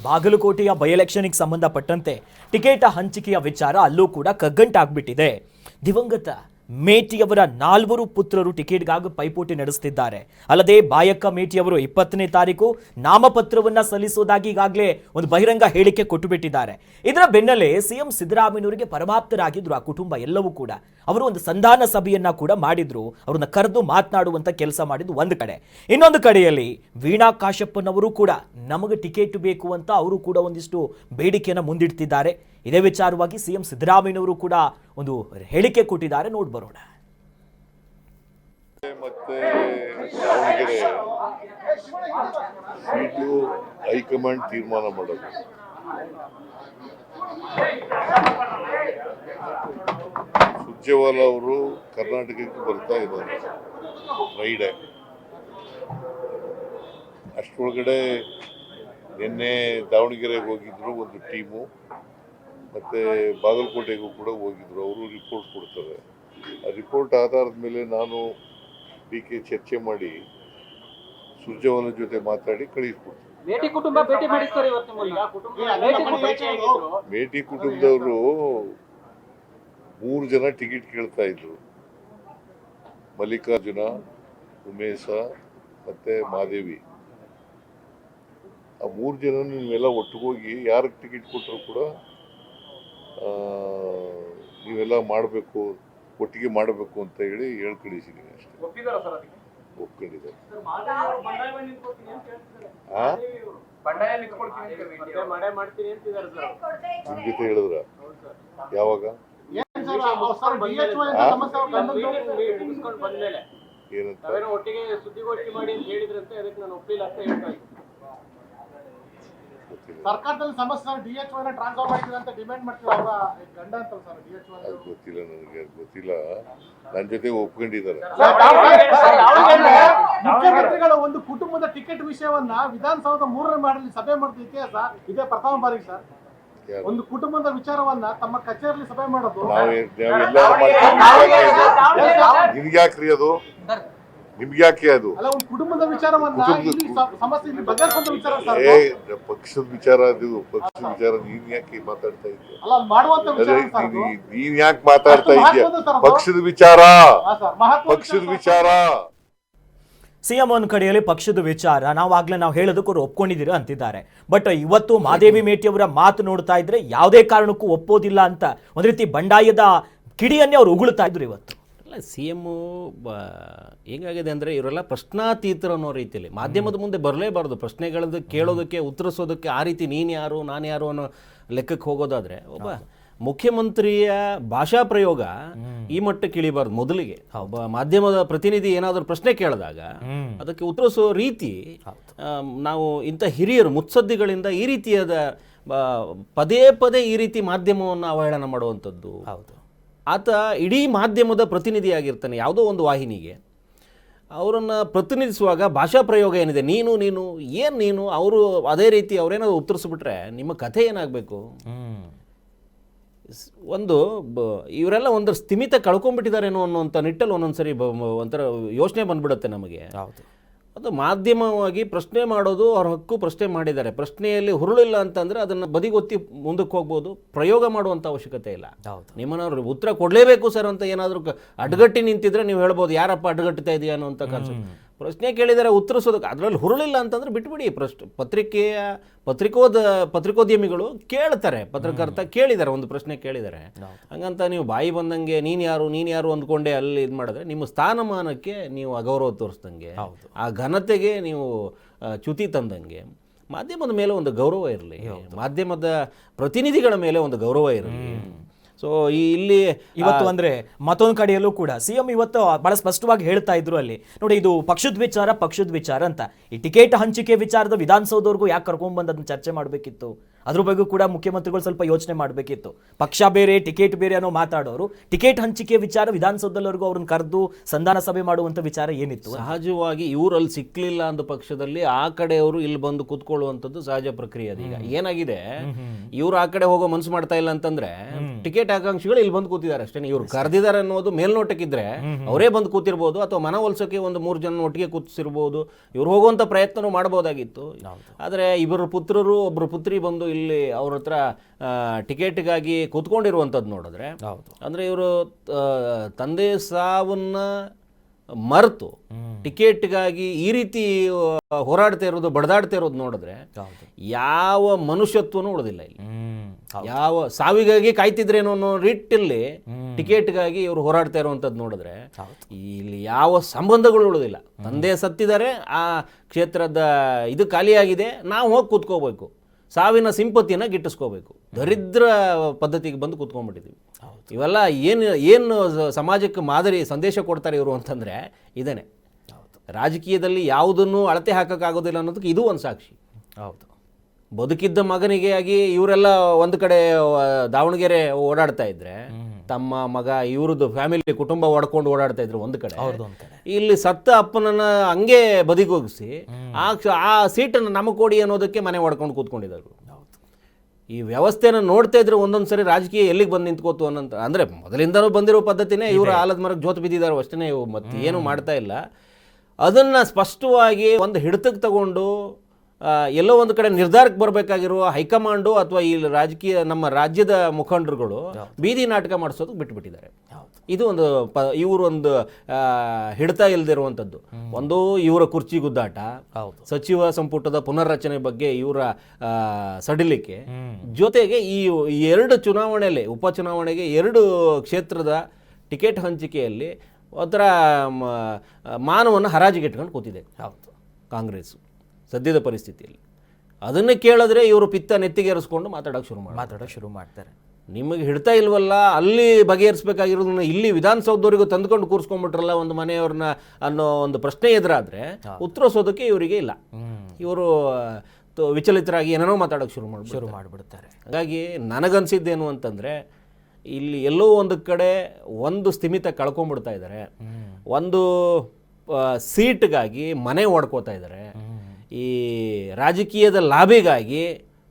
ಬಾಗಲಕೋಟೆಯ ಬೈ ಎಲೆಕ್ಷನ್ಗೆ ಸಂಬಂಧಪಟ್ಟಂತೆ ಟಿಕೆಟ್ ಹಂಚಿಕೆಯ ವಿಚಾರ ಅಲ್ಲೂ ಕೂಡ ಕಗ್ಗಂಟಾಗ್ಬಿಟ್ಟಿದೆ. ದಿವಂಗತ ಮೇಟಿಯವರ 4 ಪುತ್ರರು ಟಿಕೆಟ್ಗಾಗಿ ಪೈಪೋಟಿ ನಡೆಸುತ್ತಿದ್ದಾರೆ. ಅಲ್ಲದೆ ಬಾಯಕ್ಕ ಮೇಟಿಯವರು 20ನೇ ತಾರೀಕು ನಾಮಪತ್ರವನ್ನ ಸಲ್ಲಿಸುವುದಾಗಿ ಈಗಾಗಲೇ ಒಂದು ಬಹಿರಂಗ ಹೇಳಿಕೆ ಕೊಟ್ಟುಬಿಟ್ಟಿದ್ದಾರೆ. ಇದರ ಬೆನ್ನಲ್ಲೇ ಸಿಎಂ ಸಿದ್ದರಾಮಯ್ಯನವರಿಗೆ ಪರಮಾಪ್ತರಾಗಿದ್ರು ಆ ಕುಟುಂಬ ಎಲ್ಲವೂ ಕೂಡ. ಅವರು ಒಂದು ಸಂಧಾನ ಸಭೆಯನ್ನ ಕೂಡ ಮಾಡಿದ್ರು. ಅವರನ್ನ ಕರೆದು ಮಾತನಾಡುವಂತ ಕೆಲಸ ಮಾಡಿದ್ದು ಒಂದು ಕಡೆ. ಇನ್ನೊಂದು ಕಡೆಯಲ್ಲಿ ವೀಣಾ ಕಾಶಪ್ಪನವರು ಕೂಡ ನಮಗೆ ಟಿಕೆಟ್ ಬೇಕು ಅಂತ ಅವರು ಕೂಡ ಒಂದಿಷ್ಟು ಬೇಡಿಕೆಯನ್ನು ಮುಂದಿಡ್ತಿದ್ದಾರೆ. ಇದೇ ವಿಚಾರವಾಗಿ ಸಿಎಂ ಸಿದ್ದರಾಮಯ್ಯನವರು ಕೂಡ ಒಂದು ಹೇಳಿಕೆ ಕೊಟ್ಟಿದ್ದಾರೆ. ನೋಡ್ಬರೋಣ. ಮತ್ತೆ ದಾವಣಗೆರೆ ಸೀಟು ಹೈಕಮಾಂಡ್ ತೀರ್ಮಾನ ಮಾಡೋದು. ಸುರ್ಜೇವಾಲ ಅವರು ಕರ್ನಾಟಕಕ್ಕೆ ಬರ್ತಾ ಇದ್ದಾರೆ ಫ್ರೈಡೆ. ಅಷ್ಟರೊಳಗಡೆ ನಿನ್ನೆ ದಾವಣಗೆರೆಗೆ ಹೋಗಿದ್ರು ಒಂದು ಟೀಮು, ಮತ್ತೆ ಬಾಗಲಕೋಟೆಗೂ ಕೂಡ ಹೋಗಿದ್ರು. ಅವರು ರಿಪೋರ್ಟ್ ಕೊಡ್ತಾರೆ. ಆ ರಿಪೋರ್ಟ್ ಆಧಾರದ ಮೇಲೆ ನಾನು ಡಿಕೆ ಚರ್ಚೆ ಮಾಡಿ ಸುರ್ಜೇವಾಲ ಜೊತೆ ಮಾತಾಡಿ ಕಳಿಸ್ಕೊಡ್ತೀನಿ. ಮೇಟಿ ಕುಟುಂಬದವರು 3 ಜನ ಟಿಕೆಟ್ ಕೇಳ್ತಾ ಇದ್ರು. ಮಲ್ಲಿಕಾರ್ಜುನ, ಉಮೇಶ ಮತ್ತೆ ಮಾದೇವಿ. ಆ 3 ಜನ ನೀವೆಲ್ಲ ಒಟ್ಟಿಗೋಗಿ ಯಾರಿಗೆ ಟಿಕೆಟ್ ಕೊಟ್ಟರು ಕೂಡ ನೀವೆಲ್ಲ ಮಾಡಬೇಕು, ಒಟ್ಟಿಗೆ ಮಾಡಬೇಕು ಅಂತ ಹೇಳಿ ಕಳಿಸಿದ್ದೀನಿ ಅಷ್ಟೇ. ಒಪ್ಕೊಂಡಿದ್ದಾರೆ. ನಿಮ್ ಜೊತೆ ಹೇಳಿದ್ರ ಯಾವಾಗ? ಏನಂತ ಸರ್ಕಾರದಲ್ಲಿ ಸಮಸ್ಯೆ DHO ಟ್ರಾನ್ಸ್ಫರ್ ಮಾಡ್ತೀವಿ ಅಂತ ಡಿಮ್ಯಾಂಡ್ ಮಾಡ್ತೀವಿ. ಅವರ ಗಂಡ ಅಂತ ಸರ್ DHO ಅದು ಗೊತ್ತಿಲ್ಲ, ನನಗೆ ಗೊತ್ತಿಲ್ಲ. ನನ್ನ ಜೊತೆ ಒಪ್ಕೊಂಡಿದ್ದಾರೆ. ಮುಖ್ಯಮಂತ್ರಿಗಳ ಒಂದು ಕುಟುಂಬದ ಟಿಕೆಟ್ ವಿಷಯವನ್ನ ವಿಧಾನಸೌಧ 3ನೇ ಮಾಡಲಿ ಸಭೆ ಮಾಡಿದ ಇತಿಹಾಸ ಇದೇ ಪ್ರಥಮ ಬಾರಿಗೆ ಸರ್. ಒಂದು ಕುಟುಂಬದ ವಿಚಾರವನ್ನ ತಮ್ಮ ಕಚೇರಿಯಲ್ಲಿ ಸಭೆ ಮಾಡೋದು ನಿಮ್ಗೆ ಯಾಕ್ರಿ ಅದು? ನಿಮ್ಗೆ ಯಾಕೆ ಅದು? ಕುಟುಂಬದ ವಿಚಾರವನ್ನ ಪಕ್ಷದ ವಿಚಾರ ಅದು. ಪಕ್ಷದ ವಿಚಾರ ನೀನ್ ಯಾಕೆ ಮಾತಾಡ್ತಾ ಇದ್ಯಾ? ನೀನ್ ಯಾಕೆ ಮಾತಾಡ್ತಾ ಇದ್ಯಾ? ಪಕ್ಷದ ವಿಚಾರ, ಪಕ್ಷದ ವಿಚಾರ. ಸಿಎಂ ಒಂದು ಕಡೆಯಲ್ಲಿ ಪಕ್ಷದ ವಿಚಾರ ನಾವಾಗ್ಲೇ ನಾವು ಹೇಳೋದಕ್ಕೂ ಅವ್ರು ಒಪ್ಕೊಂಡಿದ್ದೀರಾ ಅಂತಿದ್ದಾರೆ. ಬಟ್ ಇವತ್ತು ಮಾದೇವಿ ಮೇಟಿಯವರ ಮಾತು ನೋಡ್ತಾ ಇದ್ರೆ ಯಾವುದೇ ಕಾರಣಕ್ಕೂ ಒಪ್ಪೋದಿಲ್ಲ ಅಂತ ಒಂದ್ ರೀತಿ ಬಂಡಾಯದ ಕಿಡಿಯನ್ನೇ ಅವ್ರು ಉಗುಳ್ತಾ ಇದ್ರು ಇವತ್ತು. ಅಲ್ಲ, ಸಿ ಎಮ್ಮು ಹೇಗಾಗಿದೆ ಅಂದರೆ ಇವರೆಲ್ಲ ಪ್ರಶ್ನಾತೀತರು ಅನ್ನೋ ರೀತಿಯಲ್ಲಿ ಮಾಧ್ಯಮದ ಮುಂದೆ ಬರಲೇಬಾರ್ದು. ಪ್ರಶ್ನೆಗಳದ್ದು ಕೇಳೋದಕ್ಕೆ, ಉತ್ತರಿಸೋದಕ್ಕೆ ಆ ರೀತಿ ನೀನು ಯಾರು ನಾನು ಯಾರು ಅನ್ನೋ ಲೆಕ್ಕಕ್ಕೆ ಹೋಗೋದಾದರೆ ಒಬ್ಬ ಮುಖ್ಯಮಂತ್ರಿಯ ಭಾಷಾ ಪ್ರಯೋಗ ಈ ಮಟ್ಟಕ್ಕೆ ಇಳಿಬಾರ್ದು. ಮೊದಲಿಗೆ ಒಬ್ಬ ಮಾಧ್ಯಮದ ಪ್ರತಿನಿಧಿ ಏನಾದರೂ ಪ್ರಶ್ನೆ ಕೇಳಿದಾಗ ಅದಕ್ಕೆ ಉತ್ತರಿಸೋ ರೀತಿ ನಾವು ಇಂಥ ಹಿರಿಯರು ಮುತ್ಸದ್ದಿಗಳಿಂದ ಈ ರೀತಿಯಾದ ಪದೇ ಪದೇ ಈ ರೀತಿ ಮಾಧ್ಯಮವನ್ನು ಅವಹೇಳನ ಮಾಡುವಂಥದ್ದು. ಹೌದು, ಆತ ಇಡೀ ಮಾಧ್ಯಮದ ಪ್ರತಿನಿಧಿಯಾಗಿರ್ತಾನೆ. ಯಾವುದೋ ಒಂದು ವಾಹಿನಿಗೆ ಅವರನ್ನು ಪ್ರತಿನಿಧಿಸುವಾಗ ಭಾಷಾ ಪ್ರಯೋಗ ಏನಿದೆ, ನೀನು ನೀನು ಅವರು ಅದೇ ರೀತಿ ಅವರೇನಾದ್ರು ಉತ್ತರಿಸ್ಬಿಟ್ರೆ ನಿಮ್ಮ ಕಥೆ ಏನಾಗಬೇಕು? ಒಂದು ಇವರೆಲ್ಲ ಒಂದು ಸ್ಥಿಮಿತ ಕಳ್ಕೊಂಡ್ಬಿಟ್ಟಿದ್ದಾರೇನೋ ಅನ್ನೋಂಥ ನಿಟ್ಟಲ್ಲಿ ಒಂದೊಂದ್ಸರಿ ಒಂಥರ ಯೋಚನೆ ಬಂದ್ಬಿಡುತ್ತೆ ನಮಗೆ. ಹೌದು, ಅದು ಮಾಧ್ಯಮವಾಗಿ ಪ್ರಶ್ನೆ ಮಾಡೋದು ಅವ್ರ ಹಕ್ಕು. ಪ್ರಶ್ನೆ ಮಾಡಿದ್ದಾರೆ, ಪ್ರಶ್ನೆಯಲ್ಲಿ ಹುರುಳಿಲ್ಲ ಅಂತಂದರೆ ಅದನ್ನು ಬದಿಗೊತ್ತಿ ಮುಂದಕ್ಕೆ ಹೋಗ್ಬೋದು. ಪ್ರಯೋಗ ಮಾಡುವಂಥ ಅವಶ್ಯಕತೆ ಇಲ್ಲ. ನಿಮ್ಮನ್ನ ಉತ್ತರ ಕೊಡಲೇಬೇಕು ಸರ್ ಅಂತ ಏನಾದರೂ ಅಡ್ಗಟ್ಟಿ ನಿಂತಿದ್ರೆ ನೀವು ಹೇಳ್ಬೋದು, ಯಾರಪ್ಪ ಅಡ್ಗಟ್ತಾ ಇದೆಯಾ ಅನ್ನೋಂಥ ಕಾನ್ಸೆಪ್ಟ್. ಪ್ರಶ್ನೆ ಕೇಳಿದರೆ ಉತ್ತರಿಸೋದಕ್ಕೆ ಅದರಲ್ಲಿ ಹುರುಳಿಲ್ಲ ಅಂತಂದ್ರೆ ಬಿಟ್ಬಿಡಿ. ಪತ್ರಿಕೋದ್ಯಮಿಗಳು ಕೇಳ್ತಾರೆ, ಪತ್ರಕರ್ತ ಕೇಳಿದ್ದಾರೆ, ಒಂದು ಪ್ರಶ್ನೆ ಕೇಳಿದ್ದಾರೆ, ಹಂಗಂತ ನೀವು ಬಾಯಿ ಬಂದಂಗೆ ನೀನು ಯಾರು ಅಂದ್ಕೊಂಡೆ ಅಲ್ಲಿ ಇದು ಮಾಡಿದ್ರೆ ನಿಮ್ಮ ಸ್ಥಾನಮಾನಕ್ಕೆ ನೀವು ಅಗೌರವ ತೋರಿಸ್ದಂಗೆ, ಆ ಘನತೆಗೆ ನೀವು ಚ್ಯುತಿ ತಂದಂಗೆ. ಮಾಧ್ಯಮದ ಮೇಲೆ ಒಂದು ಗೌರವ ಇರಲಿ, ಮಾಧ್ಯಮದ ಪ್ರತಿನಿಧಿಗಳ ಮೇಲೆ ಒಂದು ಗೌರವ ಇರಲಿ. ಸೊ ಇಲ್ಲಿ ಇವತ್ತು ಅಂದ್ರೆ ಮತ್ತೊಂದು ಕಡೆಯಲ್ಲೂ ಕೂಡ ಸಿಎಂ ಇವತ್ತು ಬಹಳ ಸ್ಪಷ್ಟವಾಗಿ ಹೇಳ್ತಾ ಇದ್ರು ಅಲ್ಲಿ ನೋಡಿ, ಇದು ಪಕ್ಷದ ವಿಚಾರ ಅಂತ. ಈ ಟಿಕೆಟ್ ಹಂಚಿಕೆ ವಿಚಾರದ ವಿಧಾನಸೌಧವರೆಗೂ ಯಾಕೆ ಕರ್ಕೊಂಡ್ ಬಂದು ಅದನ್ನ ಚರ್ಚೆ ಮಾಡಬೇಕಿತ್ತು ಅದ್ರ ಬಗ್ಗೆ ಕೂಡ ಮುಖ್ಯಮಂತ್ರಿಗಳು ಸ್ವಲ್ಪ ಯೋಚನೆ ಮಾಡಬೇಕಿತ್ತು. ಪಕ್ಷ ಬೇರೆ ಟಿಕೆಟ್ ಬೇರೆ ಅನ್ನೋ ಮಾತಾಡೋರು ಟಿಕೆಟ್ ಹಂಚಿಕೆ ವಿಚಾರ ವಿಧಾನಸೌಧದವರೆಗೂ ಅವ್ರನ್ನ ಕರೆದು ಸಂಧಾನ ಸಭೆ ಮಾಡುವಂತ ವಿಚಾರ ಏನಿತ್ತು? ಸಹಜವಾಗಿ ಇವರಲ್ಲಿ ಸಿಕ್ಲಿಲ್ಲ ಅಂದ ಪಕ್ಷದಲ್ಲಿ ಆ ಕಡೆಯವರು ಇಲ್ಲಿ ಬಂದು ಕೂತ್ಕೊಳ್ಳುವಂಥದ್ದು ಸಹಜ ಪ್ರಕ್ರಿಯೆ. ಅದೀಗ ಏನಾಗಿದೆ, ಇವ್ರು ಆ ಕಡೆ ಹೋಗೋ ಮನ್ಸು ಮಾಡ್ತಾ ಇಲ್ಲ ಅಂತಂದ್ರೆ ಟಿಕೆಟ್ ಆಕಾಂಕ್ಷಿಗಳು ಇಲ್ಲಿ ಬಂದು ಕೂತಿದ್ದಾರೆ ಅಷ್ಟೇ. ಇವ್ರು ಕರೆದಿದ್ದಾರೆ ಅನ್ನೋದು ಮೇಲ್ನೋಟಕ್ಕಿದ್ರೆ ಅವರೇ ಬಂದು ಕೂತಿರ್ಬೋದು, ಅಥವಾ ಮನವೊಲಿಸೋಕೆ ಒಂದು 3 ಜನ ಒಟ್ಟಿಗೆ ಕೂತಿಸಿರ್ಬೋದು. ಇವ್ರು ಹೋಗುವಂತ ಪ್ರಯತ್ನ ಮಾಡಬಹುದಾಗಿತ್ತು. ಆದ್ರೆ ಇಬ್ಬರು ಪುತ್ರರು ಒಬ್ರು ಪುತ್ರಿ ಬಂದು ಇಲ್ಲಿ ಅವ್ರ ಹತ್ರ ಟಿಕೆಟ್ಗಾಗಿ ಕೂತ್ಕೊಂಡಿರುವಂಥದ್ದು ನೋಡಿದ್ರೆ, ಅಂದ್ರೆ ಇವರು ತಂದೆ ಸಾವನ್ನ ಮರೆತು ಟಿಕೆಟ್ಗಾಗಿ ಈ ರೀತಿ ಹೋರಾಡ್ತಾ ಇರೋದು, ಬಡದಾಡ್ತಾ ಇರೋದು ನೋಡಿದ್ರೆ ಯಾವ ಮನುಷ್ಯತ್ವನೂ ಉಳಿದಿಲ್ಲ ಇಲ್ಲಿ. ಯಾವ ಸಾವಿಗಾಗಿ ಕಾಯ್ತಿದ್ರೇನೋ ಅನ್ನೋ ರೀತಿಯಲ್ಲಿ ಟಿಕೆಟ್ಗಾಗಿ ಇವರು ಹೋರಾಡ್ತಾ ಇರುವಂಥದ್ದು ನೋಡಿದ್ರೆ ಇಲ್ಲಿ ಯಾವ ಸಂಬಂಧಗಳು ಉಳಿದಿಲ್ಲ. ತಂದೆ ಸತ್ತಿದ್ದಾರೆ, ಆ ಕ್ಷೇತ್ರದ ಇದು ಖಾಲಿಯಾಗಿದೆ, ನಾವು ಹೋಗಿ ಕೂತ್ಕೋಬೇಕು, ಸಾವಿನ ಸಿಂಪತಿನ ಗಿಟ್ಟಿಸ್ಕೋಬೇಕು, ದರಿದ್ರ ಪದ್ಧತಿಗೆ ಬಂದು ಕೂತ್ಕೊಂಡ್ಬಿಟ್ಟಿದ್ದೀವಿ. ಇವೆಲ್ಲ ಏನು ಸಮಾಜಕ್ಕೆ ಮಾದರಿ ಸಂದೇಶ ಕೊಡ್ತಾರೆ ಇವರು ಅಂತಂದರೆ ಇದೇನೆ. ರಾಜಕೀಯದಲ್ಲಿ ಯಾವುದನ್ನು ಅಳತೆ ಹಾಕೋಕ್ಕಾಗೋದಿಲ್ಲ ಅನ್ನೋದಕ್ಕೆ ಇದು ಒಂದು ಸಾಕ್ಷಿ. ಹೌದು, ಬದುಕಿದ್ದ ಮಗನಿಗೆ ಆಗಿ ಇವರೆಲ್ಲ ಒಂದು ಕಡೆ ದಾವಣಗೆರೆ ಓಡಾಡ್ತಾ ಇದ್ರೆ, ತಮ್ಮ ಮಗ ಇವ್ರದ್ದು ಫ್ಯಾಮಿಲಿ ಕುಟುಂಬ ಓಡ್ಕೊಂಡು ಓಡಾಡ್ತಾ ಇದ್ರು ಒಂದು ಕಡೆ. ಇಲ್ಲಿ ಸತ್ತ ಅಪ್ಪನನ್ನ ಹಂಗೆ ಬದಿಗೋಗಿಸಿ ಆ ಸೀಟನ್ನು ನಮಗೆ ಕೊಡಿ ಅನ್ನೋದಕ್ಕೆ ಮನೆ ಹೊಡ್ಕೊಂಡು ಕೂತ್ಕೊಂಡಿದ್ದಾರೆ. ಈ ವ್ಯವಸ್ಥೆನ ನೋಡ್ತಾ ಇದ್ರೆ ಒಂದೊಂದು ಸರಿ ರಾಜಕೀಯ ಎಲ್ಲಿಗೆ ಬಂದು ನಿಂತ್ಕೋತು ಅನ್ನೋಂತ, ಅಂದ್ರೆ ಮೊದಲಿಂದನೂ ಬಂದಿರೋ ಪದ್ಧತಿನೇ, ಇವರು ಆಲದ ಮರಕ್ಕೆ ಜೋತು ಬಿದ್ದಿದ್ದಾರೆ ಅಷ್ಟೇ, ಮತ್ತೆ ಏನು ಮಾಡ್ತಾ ಇಲ್ಲ. ಅದನ್ನ ಸ್ಪಷ್ಟವಾಗಿ ಒಂದು ಹಿಡಿತಕ್ಕೆ ತಗೊಂಡು ಎಲ್ಲೋ ಒಂದು ಕಡೆ ನಿರ್ಧಾರಕ್ಕೆ ಬರಬೇಕಾಗಿರುವ ಹೈಕಮಾಂಡು ಅಥವಾ ಈ ರಾಜಕೀಯ ನಮ್ಮ ರಾಜ್ಯದ ಮುಖಂಡರುಗಳು ಬೀದಿ ನಾಟಕ ಮಾಡಿಸೋದಕ್ಕೆ ಬಿಟ್ಟುಬಿಟ್ಟಿದ್ದಾರೆ. ಇದು ಒಂದು ಇವರೊಂದು ಹಿಡಿತ ಇಲ್ಲದಿರುವಂಥದ್ದು. ಒಂದು ಇವರ ಕುರ್ಚಿ ಗುದ್ದಾಟ, ಸಚಿವ ಸಂಪುಟದ ಪುನರ್ರಚನೆ ಬಗ್ಗೆ ಇವರ ಸಡಿಲಿಕೆ, ಜೊತೆಗೆ ಈ 2 ಚುನಾವಣೆಯಲ್ಲಿ ಉಪಚುನಾವಣೆಗೆ 2 ಕ್ಷೇತ್ರದ ಟಿಕೆಟ್ ಹಂಚಿಕೆಯಲ್ಲಿ ಒಂಥರ ಮಾನವನ್ನು ಹರಾಜಿಗೆ ಇಟ್ಕೊಂಡು ಕೂತಿದೆ ಕಾಂಗ್ರೆಸ್ ಸದ್ಯದ ಪರಿಸ್ಥಿತಿಯಲ್ಲಿ. ಅದನ್ನೇ ಕೇಳಿದ್ರೆ ಇವರು ಪಿತ್ತ ನೆತ್ತಿಗೇರಿಸ್ಕೊಂಡು ಮಾತಾಡೋಕೆ ಶುರು ಮಾಡ್ತಾರೆ. ನಿಮಗೆ ಹಿಡ್ತಾ ಇಲ್ವಲ್ಲ, ಅಲ್ಲಿ ಬಗೆಹರಿಸಬೇಕಾಗಿರೋದನ್ನ ಇಲ್ಲಿ ವಿಧಾನಸೌಧವರೆಗೂ ತಂದುಕೊಂಡು ಕೂರಿಸ್ಕೊಂಡ್ಬಿಟ್ರಲ್ಲ ಒಂದು ಮನೆಯವ್ರನ್ನ ಅನ್ನೋ ಒಂದು ಪ್ರಶ್ನೆ ಎದುರಾದ್ರೆ ಉತ್ತರಿಸೋದಕ್ಕೆ ಇವರಿಗೆ ಇಲ್ಲ. ಇವರು ವಿಚಲಿತರಾಗಿ ಏನೇನೋ ಮಾತಾಡೋಕೆ ಶುರು ಮಾಡಿಬಿಡ್ತಾರೆ. ಹಾಗಾಗಿ ನನಗನ್ಸಿದ್ದೇನು ಅಂತಂದರೆ, ಇಲ್ಲಿ ಎಲ್ಲೋ ಒಂದು ಕಡೆ ಒಂದು ಸ್ಥಿಮಿತ ಕಳ್ಕೊಂಡ್ಬಿಡ್ತಾ ಇದ್ದಾರೆ. ಒಂದು ಸೀಟ್ಗಾಗಿ ಮನೆ ಹೊಡ್ಕೋತಾ ಇದ್ದಾರೆ. ಈ ರಾಜಕೀಯದ ಲಾಭಿಗಾಗಿ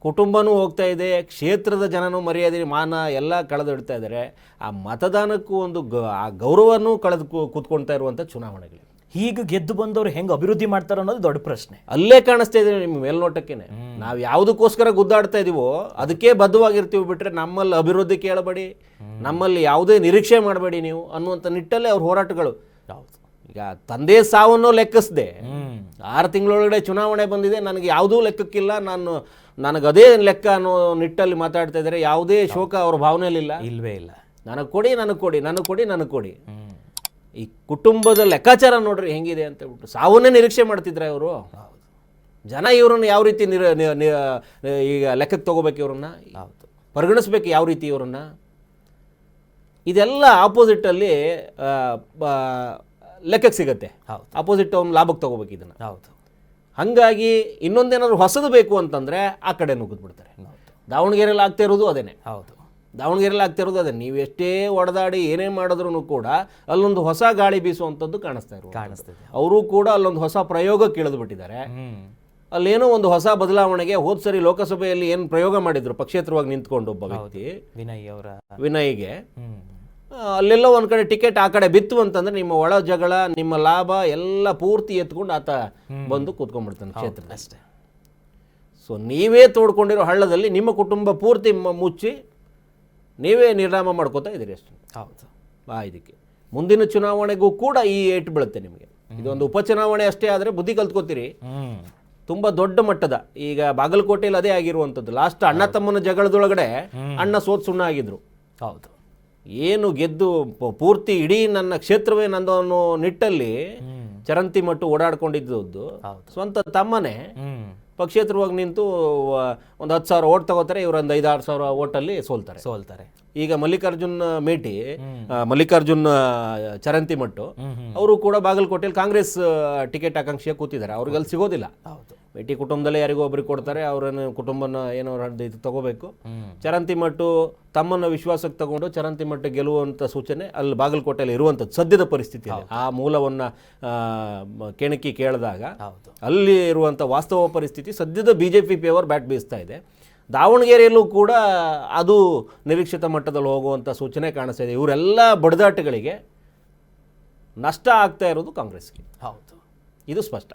ಕುಟುಂಬನೂ ಹೋಗ್ತಾ ಇದೆ, ಕ್ಷೇತ್ರದ ಜನನೂ ಮರ್ಯಾದೆ ಮಾನ ಎಲ್ಲ ಕಳೆದಿಡ್ತಾ ಇದ್ದಾರೆ. ಆ ಮತದಾನಕ್ಕೂ ಒಂದು ಆ ಗೌರವನೂ ಕಳೆದು ಕೂತ್ಕೊಳ್ತಾ ಇರುವಂಥ ಚುನಾವಣೆಗಳು. ಹೀಗೆ ಗೆದ್ದು ಬಂದವರು ಹೆಂಗೆ ಅಭಿವೃದ್ಧಿ ಮಾಡ್ತಾರೆ ಅನ್ನೋದು ದೊಡ್ಡ ಪ್ರಶ್ನೆ. ಅಲ್ಲೇ ಕಾಣಿಸ್ತಾ ಇದೆ ನಿಮ್ಮ ಮೇಲ್ನೋಟಕ್ಕೇನೆ. ನಾವು ಯಾವುದಕ್ಕೋಸ್ಕರ ಗುದ್ದಾಡ್ತಾ ಇದೀವೋ ಅದಕ್ಕೆ ಬದ್ಧವಾಗಿರ್ತೀವಿ, ಬಿಟ್ರೆ ನಮ್ಮಲ್ಲಿ ಅಭಿವೃದ್ಧಿ ಕೇಳಬೇಡಿ, ನಮ್ಮಲ್ಲಿ ಯಾವುದೇ ನಿರೀಕ್ಷೆ ಮಾಡಬೇಡಿ ನೀವು ಅನ್ನುವಂಥ ನಿಟ್ಟಲ್ಲೇ ಅವ್ರ ಹೋರಾಟಗಳು. ಈಗ ತಂದೆ ಸಾವನ್ನು ಲೆಕ್ಕಿಸದೆ 6 ತಿಂಗಳೊಳಗಡೆ ಚುನಾವಣೆ ಬಂದಿದೆ, ನನಗೆ ಯಾವುದೂ ಲೆಕ್ಕಕ್ಕಿಲ್ಲ, ನನಗದೇ ಲೆಕ್ಕ ಅನ್ನೋ ನಿಟ್ಟಲ್ಲಿ ಮಾತಾಡ್ತಾ ಇದ್ದಾರೆ. ಯಾವುದೇ ಶೋಕ ಅವ್ರ ಭಾವನೆಯಲ್ಲಿಲ್ಲ, ಇಲ್ವೇ ಇಲ್ಲ. ನನಗೆ ಕೊಡಿ. ಈ ಕುಟುಂಬದ ಲೆಕ್ಕಾಚಾರ ನೋಡ್ರಿ ಹೆಂಗಿದೆ ಅಂತ ಹೇಳ್ಬಿಟ್ಟು ಸಾವನ್ನೇ ನಿರೀಕ್ಷೆ ಮಾಡ್ತಿದ್ರೆ ಅವರು. ಜನ ಇವ್ರನ್ನ ಯಾವ ರೀತಿ ಈಗ ಲೆಕ್ಕಕ್ಕೆ ತಗೋಬೇಕು, ಇವ್ರನ್ನ ಪರಿಗಣಿಸ್ಬೇಕು ಯಾವ ರೀತಿ ಇವ್ರನ್ನ. ಇದೆಲ್ಲ ಆಪೋಸಿಟಲ್ಲಿ ಲೆಕ್ಕಕ್ಕೆ ಸಿಗತ್ತೆ. ಅಪೋಸಿಟ್ ಅವ್ನು ಲಾಭಕ್ಕೆ ತಗೋಬೇಕು ಇದನ್ನು. ಹಾಗಾಗಿ ಇನ್ನೊಂದೇನಾದ್ರು ಹೊಸದು ಬೇಕು ಅಂತಂದರೆ ಆ ಕಡೆ ನುಗ್ಗಿದ್ಬಿಡ್ತಾರೆ. ದಾವಣಗೆರೆಯಲ್ಲಿ ಆಗ್ತಾ ಇರೋದು ಅದೇನೆ. ನೀವು ಎಷ್ಟೇ ಒಡೆದಾಡಿ ಏನೇ ಮಾಡಿದ್ರು ಕೂಡ ಅಲ್ಲೊಂದು ಹೊಸ ಗಾಳಿ ಬೀಸುವಂಥದ್ದು ಕಾಣಿಸ್ತಿದೆ. ಅವರು ಕೂಡ ಅಲ್ಲೊಂದು ಹೊಸ ಪ್ರಯೋಗಕ್ಕೆ ಇಳಿದುಬಿಟ್ಟಿದ್ದಾರೆ. ಅಲ್ಲೇನೋ ಒಂದು ಹೊಸ ಬದಲಾವಣೆಗೆ ಹೋದ್ ಸರಿ ಲೋಕಸಭೆಯಲ್ಲಿ ಏನು ಪ್ರಯೋಗ ಮಾಡಿದ್ರು, ಪಕ್ಷೇತರವಾಗಿ ನಿಂತ್ಕೊಂಡು ಒಬ್ಬ ವ್ಯಕ್ತಿ ವಿನಯ್ಗೆ, ಅಲ್ಲೆಲ್ಲ ಒಂದು ಕಡೆ ಟಿಕೆಟ್ ಆ ಕಡೆ ಬಿತ್ತು ಅಂತಂದ್ರೆ ನಿಮ್ಮ ಒಳ ಜಗಳ, ನಿಮ್ಮ ಲಾಭ ಎಲ್ಲ ಪೂರ್ತಿ ಎತ್ಕೊಂಡು ಆತ ಬಂದು ಕೂತ್ಕೊಂಡ್ಬಿಡ್ತಾನೆ ಕ್ಷೇತ್ರದ ಅಷ್ಟೇ. ಸೊ ನೀವೇ ತೋಡ್ಕೊಂಡಿರೋ ಹಳ್ಳದಲ್ಲಿ ನಿಮ್ಮ ಕುಟುಂಬ ಪೂರ್ತಿ ಮುಚ್ಚಿ ನೀವೇ ನಿರ್ನಾಮ ಮಾಡ್ಕೋತಾ ಇದ್ದೀರಿ ಅಷ್ಟೇ. ಇದಕ್ಕೆ ಮುಂದಿನ ಚುನಾವಣೆಗೂ ಕೂಡ ಈ ಏಟು ಬೀಳುತ್ತೆ ನಿಮಗೆ. ಇದೊಂದು ಉಪಚುನಾವಣೆ ಅಷ್ಟೇ ಆದರೆ ಬುದ್ಧಿ ಕಲ್ತ್ಕೋತೀರಿ. ತುಂಬಾ ದೊಡ್ಡ ಮಟ್ಟದ ಈಗ ಬಾಗಲಕೋಟೆಯಲ್ಲಿ ಅದೇ ಆಗಿರುವಂಥದ್ದು. ಲಾಸ್ಟ್ ಅಣ್ಣ ತಮ್ಮನ ಜಗಳದೊಳಗಡೆ ಅಣ್ಣ ಸೋತ್ ಸುಣ್ಣ ಆಗಿದ್ರು. ಏನು ಗೆದ್ದು ಪೂರ್ತಿ ಇಡೀ ನನ್ನ ಕ್ಷೇತ್ರವೇ ನಂದು ಅನ್ನೋ ನಿಟ್ಟಲ್ಲಿ ಚರಂತಿ ಮಟ್ಟು ಓಡಾಡ್ಕೊಂಡಿದ್ದು ಸ್ವಂತ ತಮ್ಮನೇ ಪಕ್ಷೇತರವಾಗಿ ನಿಂತು ಒಂದು 10,000 ಓಟ್ ತಗೋತಾರೆ. ಇವರು ಒಂದು 5-6 ಸಾವಿರ ಓಟಲ್ಲಿ ಸೋಲ್ತಾರೆ. ಈಗ ಮಲ್ಲಿಕಾರ್ಜುನ್ ಚರಂತಿ ಮಟ್ಟು ಅವರು ಕೂಡ ಬಾಗಲಕೋಟೆಯಲ್ಲಿ ಕಾಂಗ್ರೆಸ್ ಟಿಕೆಟ್ ಆಕಾಂಕ್ಷಿಯಾಗಿ ಕೂತಿದ್ದಾರೆ. ಅವ್ರಿಗಲ್ಲಿ ಸಿಗೋದಿಲ್ಲ. ಮೇಟಿ ಕುಟುಂಬದಲ್ಲೇ ಯಾರಿಗೋ ಒಬ್ರಿಗೆ ಕೊಡ್ತಾರೆ, ಅವರನ್ನು ಕುಟುಂಬನ ಏನೋ ಇದು ತಗೋಬೇಕು. ಚರಂತಿಮಠ ತಮ್ಮನ್ನು ವಿಶ್ವಾಸಕ್ಕೆ ತಗೊಂಡು ಚರಂತಿಮಠ ಗೆಲ್ಲುವಂಥ ಸೂಚನೆ ಅಲ್ಲಿ ಬಾಗಲಕೋಟೆಯಲ್ಲಿ ಇರುವಂಥದ್ದು ಸದ್ಯದ ಪರಿಸ್ಥಿತಿ. ಆ ಮೂಲವನ್ನು ಕೆಣಕಿ ಕೇಳಿದಾಗ ಅಲ್ಲಿ ಇರುವಂಥ ವಾಸ್ತವ ಪರಿಸ್ಥಿತಿ ಸದ್ಯದ BJP ಫೇವರ್ ಬ್ಯಾಟ್ ಬೀಸ್ತಾ ಇದೆ. ದಾವಣಗೆರೆಯಲ್ಲೂ ಕೂಡ ಅದು ನಿರೀಕ್ಷಿತ ಮಟ್ಟದಲ್ಲಿ ಹೋಗುವಂಥ ಸೂಚನೆ ಕಾಣಿಸ್ತಾ ಇದೆ. ಇವರೆಲ್ಲ ಬಡಿದಾಟಗಳಿಗೆ ನಷ್ಟ ಆಗ್ತಾ ಇರೋದು ಕಾಂಗ್ರೆಸ್ಗೆ, ಹೌದು, ಇದು ಸ್ಪಷ್ಟ.